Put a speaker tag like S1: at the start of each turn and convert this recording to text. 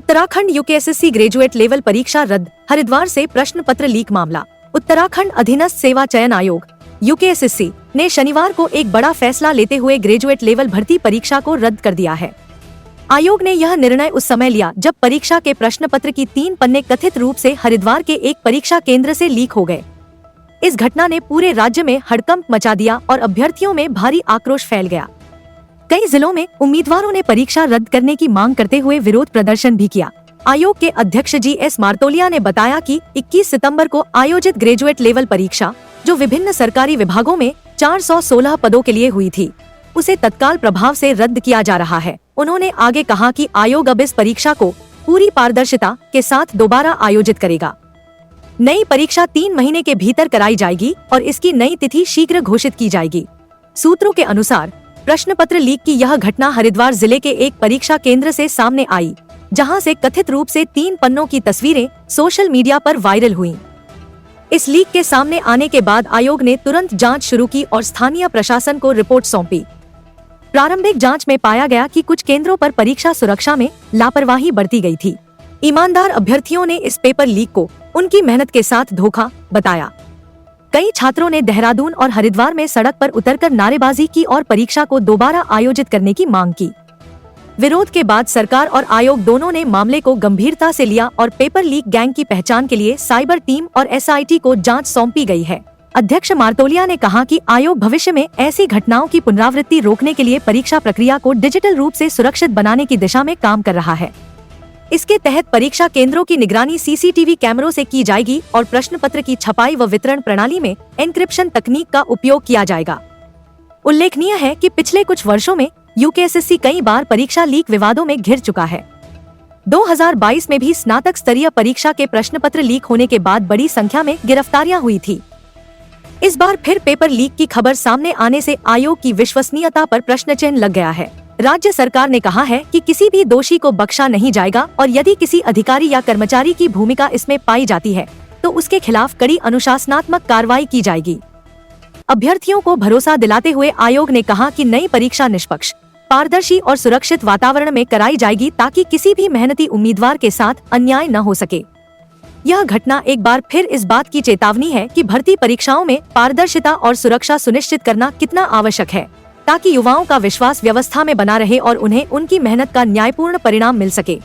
S1: Uttarakhand UKSSC graduate level परीक्षा रद्द, हरिद्वार से प्रश्न पत्र लीक मामला। उत्तराखंड अधीनस्थ सेवा चयन आयोग यूकेएसएससी ने शनिवार को एक बड़ा फैसला लेते हुए ग्रेजुएट लेवल भर्ती परीक्षा को रद्द कर दिया है। आयोग ने यह निर्णय उस समय लिया जब परीक्षा के प्रश्न पत्र की 3 पन्ने कथित रूप से हरिद्वार के एक परीक्षा केंद्र से लीक हो गए। इस घटना ने पूरे राज्य में हड़कंप मचा दिया और अभ्यर्थियों में भारी आक्रोश फैल गया। कई जिलों में उम्मीदवारों ने परीक्षा रद्द करने की मांग करते हुए विरोध प्रदर्शन भी किया। आयोग के अध्यक्ष जी.एस. मार्तोलिया ने बताया कि 21 सितंबर को आयोजित ग्रेजुएट लेवल परीक्षा, जो विभिन्न सरकारी विभागों में 416 पदों के लिए हुई थी, उसे तत्काल प्रभाव से रद्द किया जा रहा है। उन्होंने आगे कहा कि आयोग अब इस परीक्षा को पूरी पारदर्शिता के साथ दोबारा आयोजित करेगा। नई परीक्षा 3 महीने के भीतर कराई जाएगी और इसकी नई तिथि शीघ्र घोषित की जाएगी। सूत्रों के अनुसार प्रश्न पत्र लीक की यह घटना हरिद्वार जिले के एक परीक्षा केंद्र से सामने आई, जहां से कथित रूप से 3 पन्नों की तस्वीरें सोशल मीडिया पर वायरल हुईं। इस लीक के सामने आने के बाद आयोग ने तुरंत जांच शुरू की और स्थानीय प्रशासन को रिपोर्ट सौंपी। प्रारंभिक जांच में पाया गया कि कुछ केंद्रों पर परीक्षा सुरक्षा में लापरवाही बरती गई थी। ईमानदार अभ्यर्थियों ने इस पेपर लीक को उनकी मेहनत के साथ धोखा बताया। कई छात्रों ने देहरादून और हरिद्वार में सड़क पर उतरकर नारेबाजी की और परीक्षा को दोबारा आयोजित करने की मांग की। विरोध के बाद सरकार और आयोग दोनों ने मामले को गंभीरता से लिया और पेपर लीक गैंग की पहचान के लिए साइबर टीम और एसआईटी को जांच सौंपी गई है। अध्यक्ष मार्तोलिया ने कहा कि आयोग भविष्य में ऐसी घटनाओं की पुनरावृत्ति रोकने के लिए परीक्षा प्रक्रिया को डिजिटल रूप से सुरक्षित बनाने की दिशा में काम कर रहा है। इसके तहत परीक्षा केंद्रों की निगरानी सीसीटीवी कैमरों से की जाएगी और प्रश्न पत्र की छपाई व वितरण प्रणाली में एन्क्रिप्शन तकनीक का उपयोग किया जाएगा। उल्लेखनीय है कि पिछले कुछ वर्षों में यूकेएसएससी कई बार परीक्षा लीक विवादों में घिर चुका है। 2022 में भी स्नातक स्तरीय परीक्षा के प्रश्न पत्र लीक होने के बाद बड़ी संख्या में गिरफ्तारियां हुई थी। इस बार फिर पेपर लीक की खबर सामने आने से आयोग की विश्वसनीयता पर प्रश्न चिन्ह लग गया है। राज्य सरकार ने कहा है कि किसी भी दोषी को बख्शा नहीं जाएगा और यदि किसी अधिकारी या कर्मचारी की भूमिका इसमें पाई जाती है तो उसके खिलाफ कड़ी अनुशासनात्मक कार्रवाई की जाएगी। अभ्यर्थियों को भरोसा दिलाते हुए आयोग ने कहा कि नई परीक्षा निष्पक्ष, पारदर्शी और सुरक्षित वातावरण में कराई जाएगी ताकि किसी भी मेहनती उम्मीदवार के साथ अन्याय न हो सके। यह घटना एक बार फिर इस बात की चेतावनी है कि भर्ती परीक्षाओं में पारदर्शिता और सुरक्षा सुनिश्चित करना कितना आवश्यक है, ताकि युवाओं का विश्वास व्यवस्था में बना रहे और उन्हें उनकी मेहनत का न्यायपूर्ण परिणाम मिल सके।